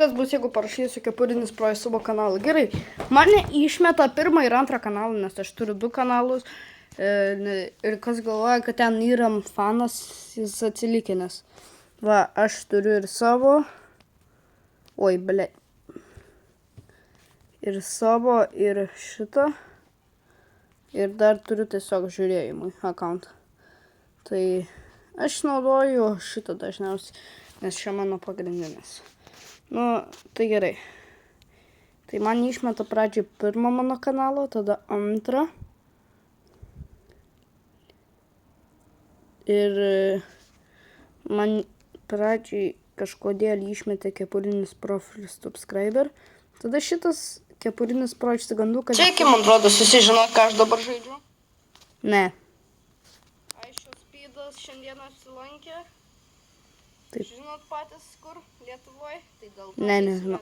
Kas bus, jeigu parašysiu Kepurinis pro į savo kanalą? Gerai, mane išmeta pirmą ir antrą kanalą, nes aš turiu 2 kanalus. Ir kas galvoja, kad ten yra fanas, jis atsilikinęs. Va, aš turiu ir savo. Oi, ble. Ir savo, ir šitą. Ir dar turiu tiesiog žiūrėjimui account. Tai aš naudoju šitą dažniausiai, nes čia mano pagrindinis. Nu, tai gerai. Tai man išmeta pradžiai pirmą mano kanalą, tada antrą. Ir man pradžiai kažkodėl išmetė Kepurinis profilis subscriber. Tada šitas Kepurinis pro išsigandu, kad... Čekį, man atrodo, susižino, ką aš dabar žaidžiu. Ne. Aiškios Speedas šiandieną apsilankė. Taip. Žinot patys kur? Lietuvoje? Tai gal ne, nežinau.